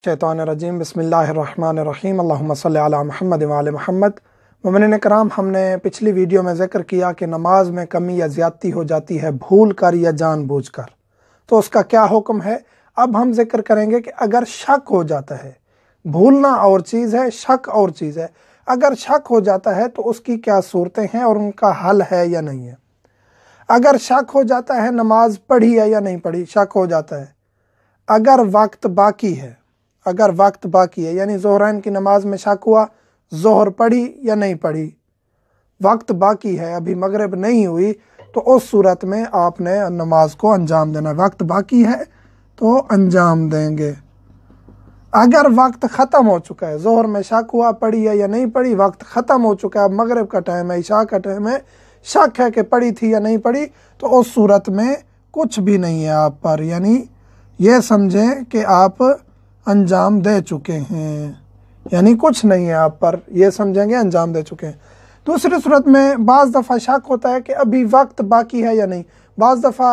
शैतानिर्रजीम बिस्मिल्लाहिर्रहमानिर्रहीम अल्लाहुम्मा सल्लि अला मुहम्मद व आले मुहम्मद। मोमिनीन कराम, हमने पिछली वीडियो में ज़िक्र किया कि नमाज में कमी या ज़्यादती हो जाती है भूल कर या जानबूझकर, तो उसका क्या हुक्म है। अब हम जिक्र करेंगे कि अगर शक हो जाता है, भूलना और चीज़ है, शक और चीज़ है। अगर शक हो जाता है तो उसकी क्या सूरतें हैं और उनका हल है या नहीं है। अगर शक हो जाता है नमाज पढ़ी है या नहीं पढ़ी, शक हो जाता है। अगर वक्त बाकी है, अगर वक्त बाकी है यानी ज़ोहरैन की नमाज में शक हुआ, ज़ोहर पढ़ी या नहीं पढ़ी, वक्त बाकी है, अभी मगरिब नहीं हुई, तो उस सूरत में आपने नमाज को अंजाम देना। वक्त बाकी है तो अंजाम देंगे। अगर वक्त ख़त्म हो चुका है, ज़ोहर में शक हुआ, पढ़ी है या नहीं पढ़ी, वक्त ख़त्म हो चुका है, मगरिब का टाइम है, इशा का टाइम है, शक है कि पढ़ी थी या नहीं पढ़ी, तो उस सूरत में कुछ भी नहीं है आप पर, यानी ये समझें कि आप अंजाम दे चुके हैं, यानी कुछ नहीं है आप पर, ये समझेंगे अंजाम दे चुके हैं। दूसरी सूरत में बाज़ दफ़ा शक होता है कि अभी वक्त बाकी है या नहीं। बाज़ दफ़ा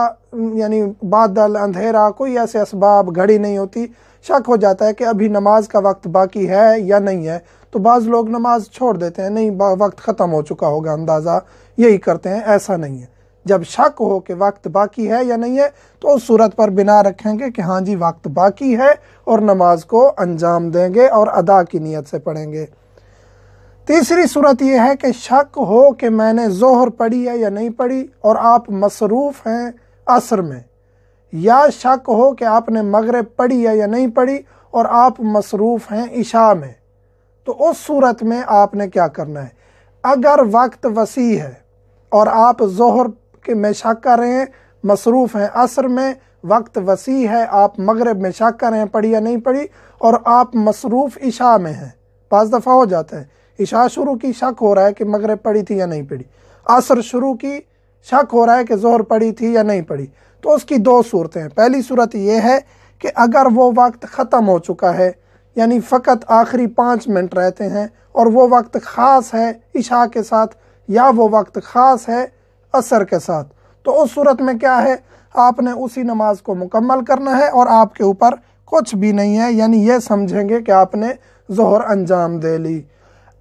यानी बादल, अंधेरा, कोई ऐसे असबाब, घड़ी नहीं होती, शक हो जाता है कि अभी नमाज का वक्त बाकी है या नहीं है, तो बाज़ लोग नमाज छोड़ देते हैं, नहीं वक्त ख़त्म हो चुका होगा, अंदाज़ा यही करते हैं। ऐसा नहीं है। जब शक हो कि वक्त बाकी है या नहीं है, तो उस सूरत पर बिना रखेंगे कि हाँ जी वक्त बाकी है और नमाज को अंजाम देंगे और अदा की नीयत से पढ़ेंगे। तीसरी सूरत यह है कि शक हो कि मैंने ज़ोहर पढ़ी है या नहीं पढ़ी और आप मसरूफ़ हैं असर में, या शक हो कि आपने मगरिब पढ़ी है या नहीं पढ़ी और आप मसरूफ़ हैं इशा में, तो उस सूरत में आपने क्या करना है। अगर वक्त वसी है और आप ज़ोहर के में शक कर रहे हैं, मसरूफ़ हैं असर में, वक्त वसी है, आप मगरिब में शक कर रहे हैं पढ़ी या नहीं पढ़ी, और आप मसरूफ़ इशा में हैं। पाँच दफ़ा हो जाता है, इशा शुरू की, शक हो रहा है कि मगरिब पढ़ी थी या नहीं पढ़ी, असर शुरू की, शक हो रहा है कि ज़ोहर पढ़ी थी या नहीं पढ़ी, तो उसकी दो सूरतें हैं। पहली सूरत यह है कि अगर वो वक्त ख़त्म हो चुका है, यानी फ़कत आखिरी 5 मिनट रहते हैं और वो वक्त ख़ास है इशा के साथ, या वो वक्त ख़ास है असर के साथ, तो उस सूरत में क्या है, आपने उसी नमाज को मुकम्मल करना है और आपके ऊपर कुछ भी नहीं है, यानी ये समझेंगे कि आपने ज़ोहर अंजाम दे ली।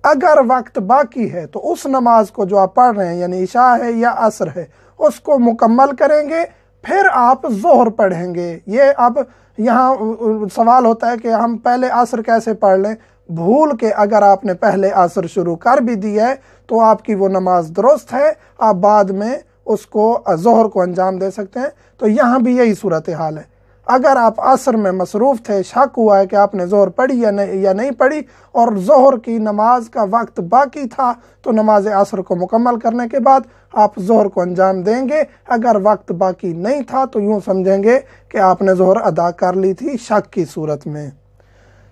अगर वक्त बाकी है तो उस नमाज को जो आप पढ़ रहे हैं, यानी इशा है या असर है, उसको मुकम्मल करेंगे, फिर आप ज़ोहर पढ़ेंगे। ये अब यहाँ सवाल होता है कि हम पहले असर कैसे पढ़ लें। भूल के अगर आपने पहले असर शुरू कर भी दी है तो आपकी वो नमाज दुरुस्त है, आप बाद में उसको ज़ोहर को अंजाम दे सकते हैं। तो यहाँ भी यही सूरत हाल है। अगर आप असर में मसरूफ़ थे, शक हुआ है कि आपने ज़ोहर पढ़ी या नहीं पढ़ी, और ज़ोहर की नमाज का वक्त बाकी था, तो नमाज असर को मुकम्मल करने के बाद आप ज़ोहर को अंजाम देंगे। अगर वक्त बाकी नहीं था तो यूँ समझेंगे कि आपने ज़ोहर अदा कर ली थी। शक की सूरत में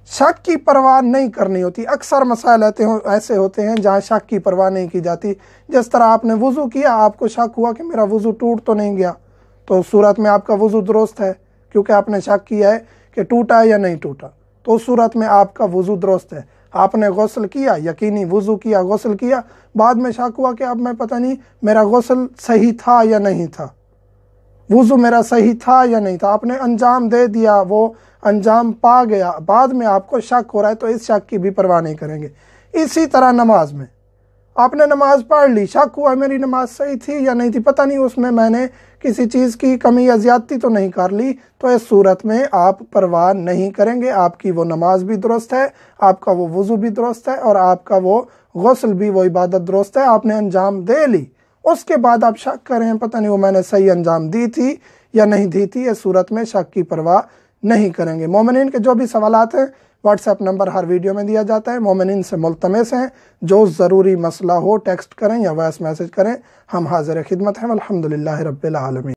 शक की परवाह नहीं करनी होती। अक्सर मसाइल ऐसे होते हैं जहाँ शक की परवाह नहीं की जाती। जिस तरह आपने वज़ू किया, आपको शक हुआ कि मेरा वज़ू टूट तो नहीं गया, तो उस सूरत में आपका वज़ू दुरुस्त है, क्योंकि आपने शक किया है कि टूटा है या नहीं टूटा, तो उस सूरत में आपका वज़ू दुरुस्त है। आपने गुस्ल किया, यकीनी वज़ू किया, गुस्ल किया, बाद में शक हुआ कि अब मैं पता नहीं मेरा गुस्ल सही था या नहीं था, वज़ू मेरा सही था या नहीं था, आपने अंजाम दे दिया, वो अंजाम पा गया, बाद में आपको शक हो रहा है, तो इस शक की भी परवाह नहीं करेंगे। इसी तरह नमाज में आपने नमाज पढ़ ली, शक हुआ मेरी नमाज सही थी या नहीं थी, पता नहीं उसमें मैंने किसी चीज़ की कमी या ज़्यादती तो नहीं कर ली, तो इस सूरत में आप परवाह नहीं करेंगे। आपकी वो नमाज भी दुरुस्त है, आपका वो वज़ू भी दुरुस्त है और आपका वो गुस्ल भी, वो इबादत दुरुस्त है, आपने अंजाम दे ली। उसके बाद आप शक करें पता नहीं वो मैंने सही अंजाम दी थी या नहीं दी थी, इस सूरत में शक की परवाह नहीं करेंगे। मोमिनीन के जो भी सवालात हैं, व्हाट्सएप नंबर हर वीडियो में दिया जाता है। मोमिनीन से मुल्तमस हैं, जो ज़रूरी मसला हो टेक्स्ट करें या वॉइस मैसेज करें, हम हाज़िर खिदमत हैं। अल्हम्दुलिल्लाह रब्बिल आलमीन।